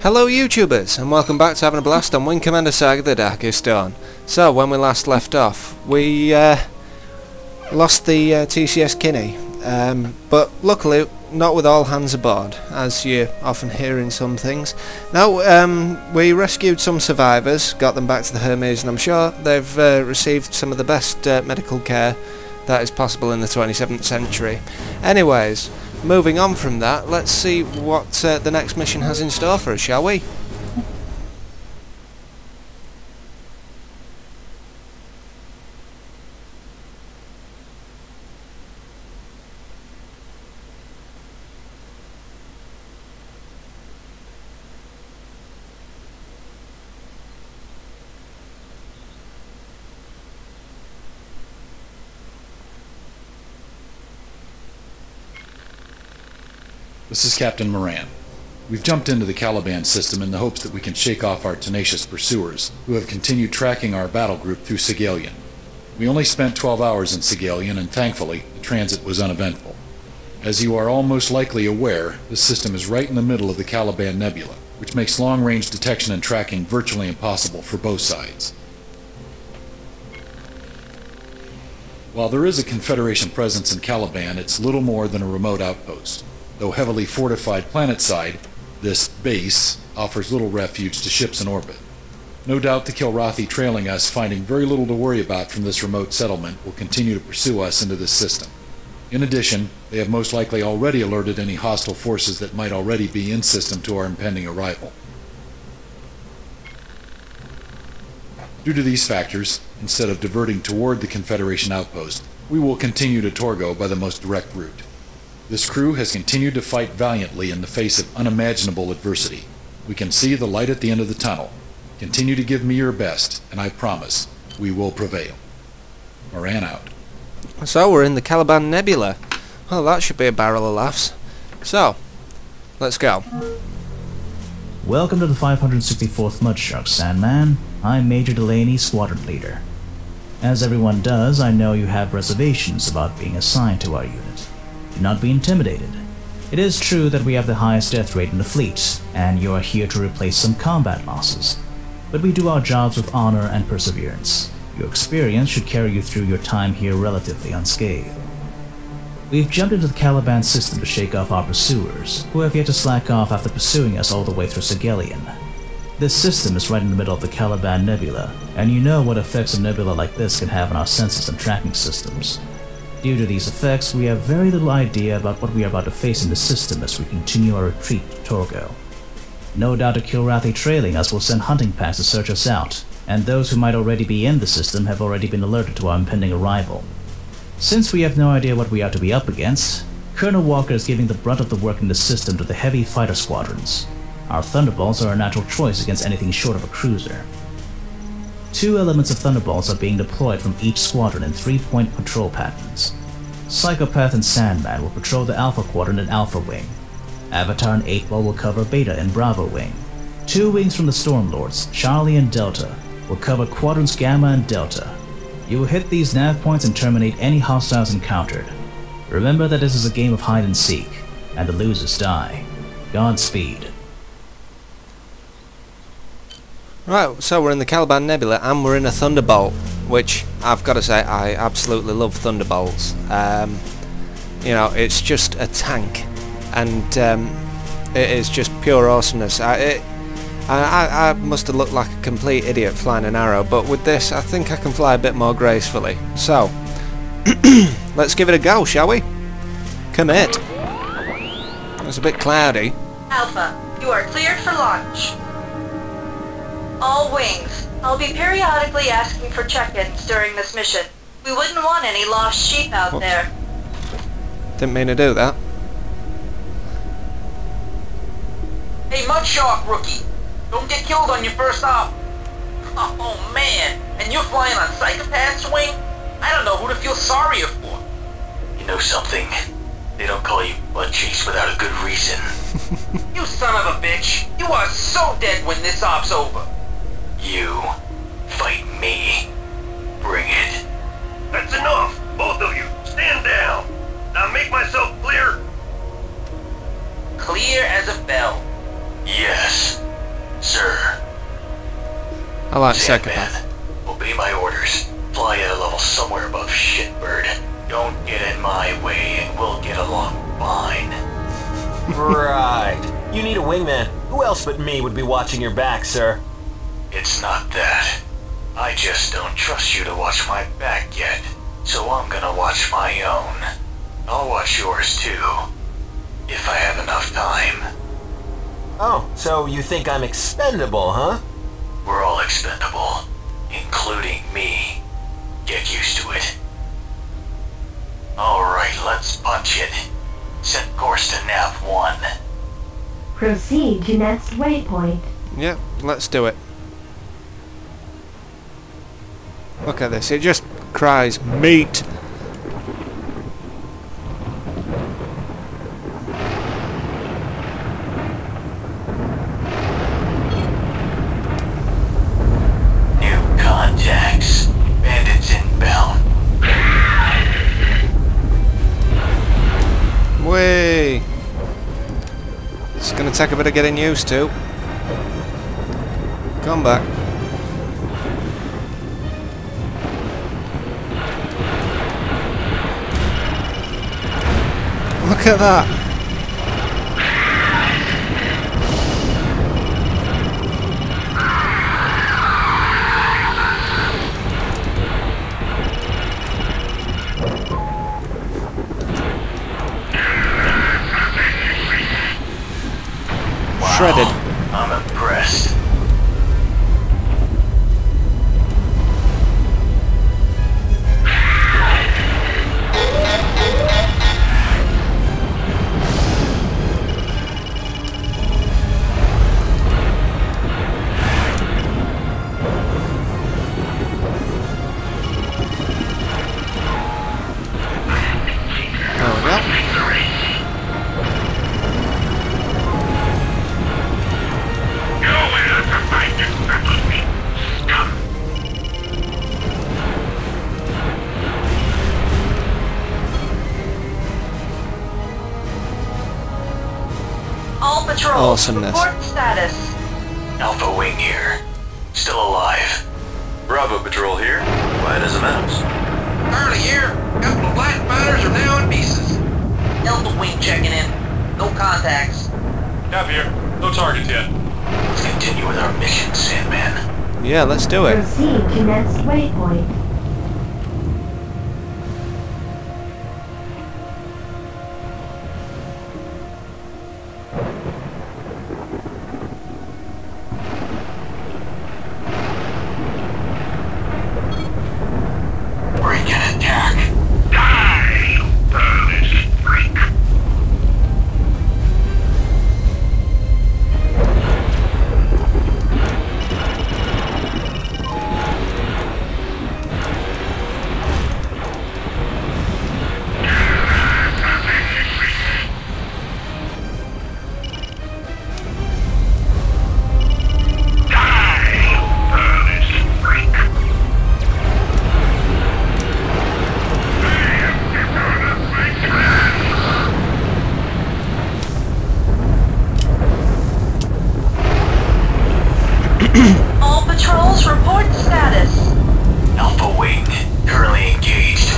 Hello YouTubers, and welcome back to Having a Blast on Wing Commander Saga The Darkest Dawn. So, when we last left off, we lost the TCS Kinney, but luckily not with all hands aboard, as you often hear in some things. No, we rescued some survivors, got them back to the Hermes, and I'm sure they've received some of the best medical care that is possible in the 27th century. Anyways, moving on from that, let's see what the next mission has in store for us, shall we? This is Captain Moran. We've jumped into the Caliban system in the hopes that we can shake off our tenacious pursuers, who have continued tracking our battle group through Squadron. We only spent 12 hours in Squadron, and thankfully, the transit was uneventful. As you are all most likely aware, this system is right in the middle of the Caliban nebula, which makes long-range detection and tracking virtually impossible for both sides. While there is a Confederation presence in Caliban, it's little more than a remote outpost. Though heavily fortified planetside, this base offers little refuge to ships in orbit. No doubt the Kilrathi trailing us, finding very little to worry about from this remote settlement, will continue to pursue us into this system. In addition, they have most likely already alerted any hostile forces that might already be in system to our impending arrival. Due to these factors, instead of diverting toward the Confederation outpost, we will continue to Torgo by the most direct route. This crew has continued to fight valiantly in the face of unimaginable adversity. We can see the light at the end of the tunnel. Continue to give me your best, and I promise we will prevail. Moran out. So, we're in the Caliban Nebula. Well, that should be a barrel of laughs. So, let's go. Welcome to the 564th Mudshark, Sandman. I'm Major Delaney, Squadron Leader. As everyone does, I know you have reservations about being assigned to our unit. Do not be intimidated. It is true that we have the highest death rate in the fleet, and you are here to replace some combat losses. But we do our jobs with honor and perseverance. Your experience should carry you through your time here relatively unscathed. We've jumped into the Caliban system to shake off our pursuers, who have yet to slack off after pursuing us all the way through Squadron. This system is right in the middle of the Caliban Nebula, and you know what effects a nebula like this can have on our sensors and tracking systems. Due to these effects, we have very little idea about what we are about to face in the system as we continue our retreat to Torgo. No doubt the Kilrathi trailing us will send hunting packs to search us out, and those who might already be in the system have already been alerted to our impending arrival. Since we have no idea what we are to be up against, Colonel Walker is giving the brunt of the work in the system to the heavy fighter squadrons. Our Thunderbolts are a natural choice against anything short of a cruiser. 2 elements of Thunderbolts are being deployed from each squadron in 3-point patrol patterns. Psychopath and Sandman will patrol the Alpha Quadrant and Alpha Wing. Avatar and 8-Ball will cover Beta and Bravo Wing. 2 wings from the Stormlords, Charlie and Delta, will cover Quadrants Gamma and Delta. You will hit these nav points and terminate any hostiles encountered. Remember that this is a game of hide and seek, and the losers die. Godspeed. Right, so we're in the Caliban Nebula and we're in a Thunderbolt, which I've got to say I absolutely love Thunderbolts. You know, it's just a tank, and it is just pure awesomeness. I must have looked like a complete idiot flying an arrow, but with this I think I can fly a bit more gracefully. So, let's give it a go, shall we? Commit. It's a bit cloudy. Alpha, you are cleared for launch. All wings, I'll be periodically asking for check-ins during this mission. We wouldn't want any lost sheep out there. Didn't mean to do that. Hey, Mudshark rookie, don't get killed on your first op. Oh man, and you're flying on Psychopath's wing? I don't know who to feel sorrier for. You know something? They don't call you butt cheeks without a good reason. You son of a bitch! You are so dead when this op's over. You fight me. Bring it. That's enough! Both of you, stand down! Now make myself clear! Clear as a bell. Yes. I like Sandman, psychopath. obey my orders. Fly at a level somewhere above shitbird. Don't get in my way and we'll get along fine. Right. You need a wingman. Who else but me would be watching your back, sir? It's not that. I just don't trust you to watch my back yet. So I'm gonna watch my own. I'll watch yours too. If I have enough time. Oh, so you think I'm expendable, huh? We're all expendable. Including me. Get used to it. Alright, let's punch it. Set course to nav 1. Proceed to next waypoint. Yep, let's do it. Look at this, it just cries meat. New contacts. Bandits inbound. Way. It's gonna take a bit of getting used to. Come back. Look at that. Shredded. I'm impressed. There we go. All patrols, Awesomeness. report status. Alpha Wing here. Still alive. Bravo Patrol here. Quiet as a mouse. Early here. Couple of flight fighters are now in pieces. Delta Wing checking in. No contacts. Cap here. No targets yet. Let's continue with our mission, Sandman. Yeah, let's do it. Proceed to next waypoint. Break and attack. All patrols, report status. Alpha Wing, currently engaged.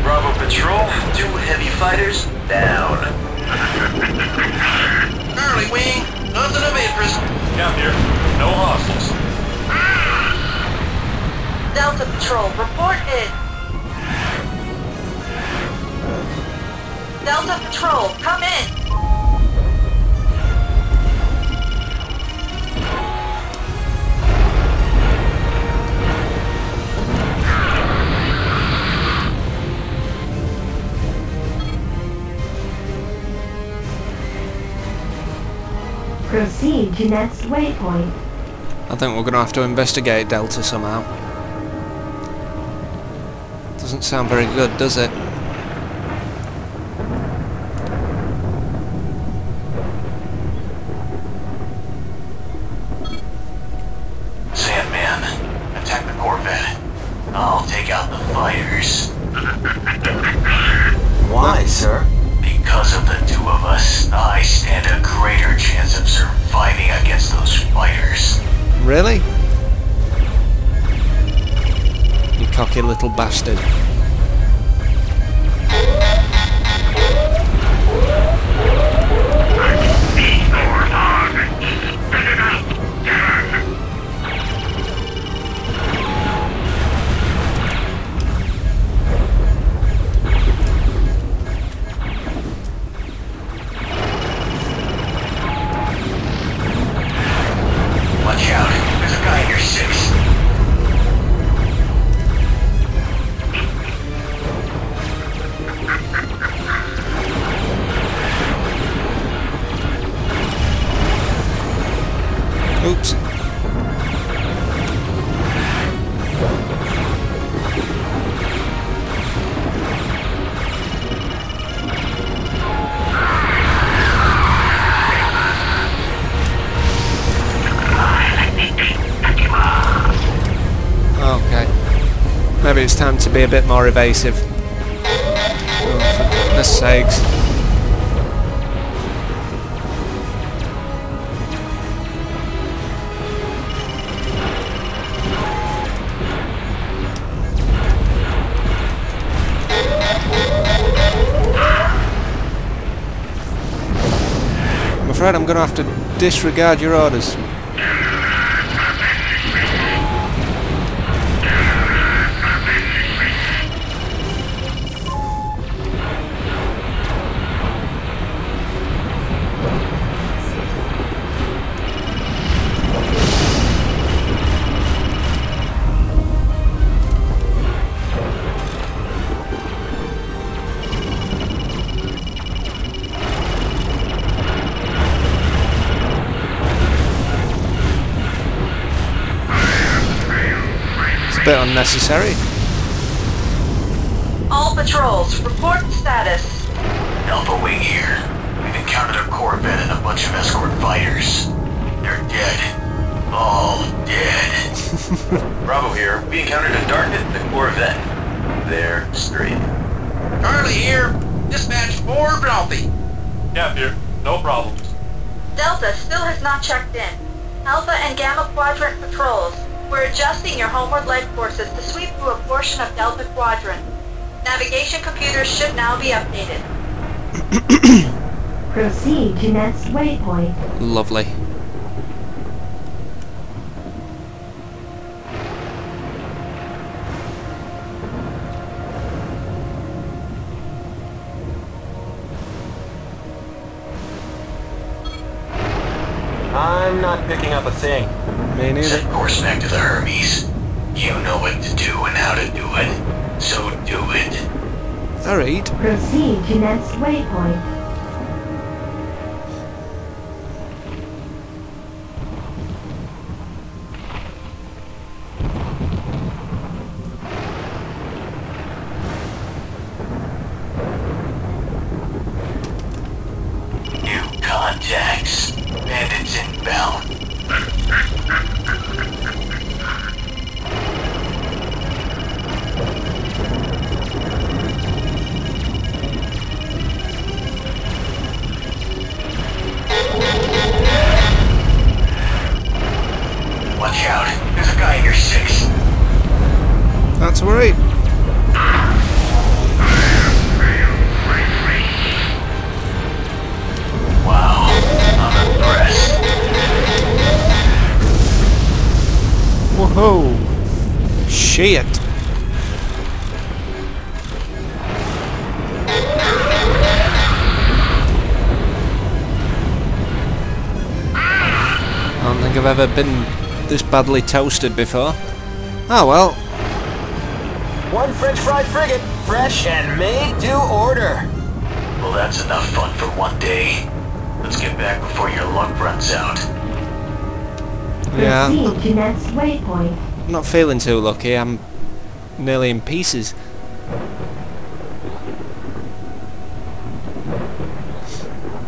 Bravo Patrol. 2 heavy fighters down. Early Wing. Nothing of interest. Cap here. No hostiles. Delta Patrol, report in. Delta Patrol, come in. Proceed to next waypoint. I think we're going to have to investigate Delta somehow. Doesn't sound very good, does it? Sandman, attack the Corvette. I'll take out the fighters. Why, sir? Because of the 2 of us, I stand a greater chance of surviving against those fighters. Really? Cocky little bastard. Watch out. There's a guy in your 6. Oops. Okay. Maybe it's time to be a bit more evasive. Oh, for goodness sakes. I'm afraid I'm going to have to disregard your orders. Bit unnecessary. All patrols, report status. Alpha Wing here. We've encountered a Corvette and a bunch of escort fighters. They're dead. All dead. Bravo here. We encountered a Darknet and a Corvette. They're straight. Charlie here. Dispatch 4 Bralty. Cap here. No problems. Delta still has not checked in. Alpha and Gamma Quadrant patrols. We're adjusting your homeward leg forces to sweep through a portion of Delta Quadrant. Navigation computers should now be updated. Proceed to next waypoint. Lovely. I'm not picking up a thing. Me neither. Set course back to the Hermes. You know what to do and how to do it. So do it. Alright. Proceed to next waypoint. New contacts. Bandits inbound. Watch out. There's a guy in your 6. That's alright. Wow. I'm impressed. Whoa. Shit. I don't think I've ever been this badly toasted before. Oh well. One French fry frigate, fresh and made to order. Well, that's enough fun for one day. Let's get back before your luck runs out. Yeah. Proceed to next waypoint. I'm not feeling too lucky. I'm nearly in pieces.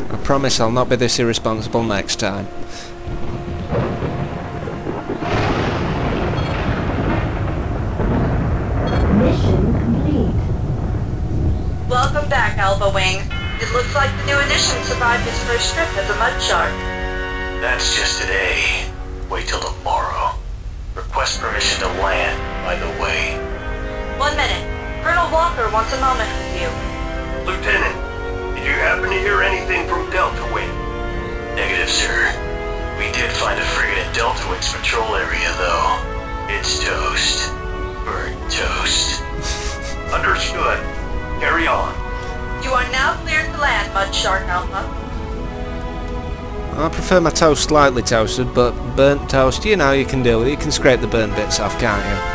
I promise I'll not be this irresponsible next time. Mission complete. Welcome back, Alpha Wing. It looks like the new addition survived his first trip as a mud shark. That's just today. Wait till tomorrow. Request permission to land, by the way. wants a moment with you. Lieutenant, did you happen to hear anything from Delta Wing? Negative, sir. We did find a frigate in Delta Wing's patrol area, though. It's toast. Burnt toast. Understood. Carry on. You are now cleared to land, Mud Shark Alpha. I prefer my toast slightly toasted, but burnt toast, you know, you can deal with it. You can scrape the burnt bits off, can't you?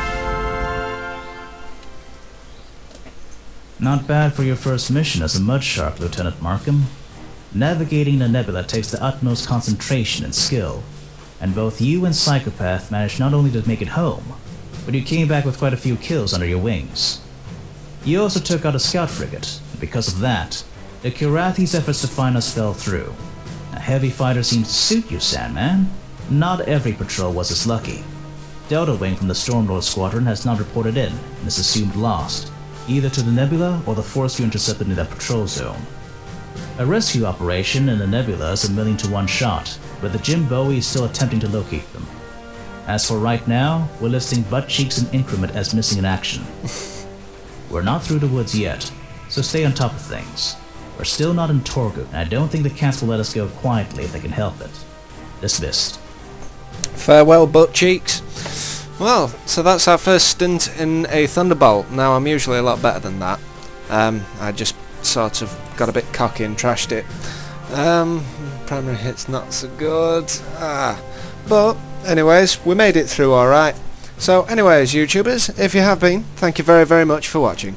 Not bad for your first mission as a mud shark, Lieutenant Markham. Navigating the nebula takes the utmost concentration and skill, and both you and Psychopath managed not only to make it home, but you came back with quite a few kills under your wings. You also took out a scout frigate, and because of that, the Kirathi's efforts to find us fell through. A heavy fighter seems to suit you, Sandman. Not every patrol was as lucky. Delta Wing from the Stormlord Squadron has not reported in, and is assumed lost, either to the nebula or the force you intercepted in that patrol zone. A rescue operation in the nebula is a 1,000,000 to 1 shot, but the Jim Bowie is still attempting to locate them. As for right now, we're listing Butt Cheeks and Increment as missing in action. We're not through the woods yet, so stay on top of things. We're still not in Torgu, and I don't think the cats will let us go quietly if they can help it. Dismissed. Farewell, butt cheeks. Well, so that's our first stint in a Thunderbolt. Now, I'm usually a lot better than that. I just sort of got a bit cocky and trashed it. Primary hit's not so good. But, anyways, we made it through alright. So, anyways, YouTubers, if you have been, thank you very, very much for watching.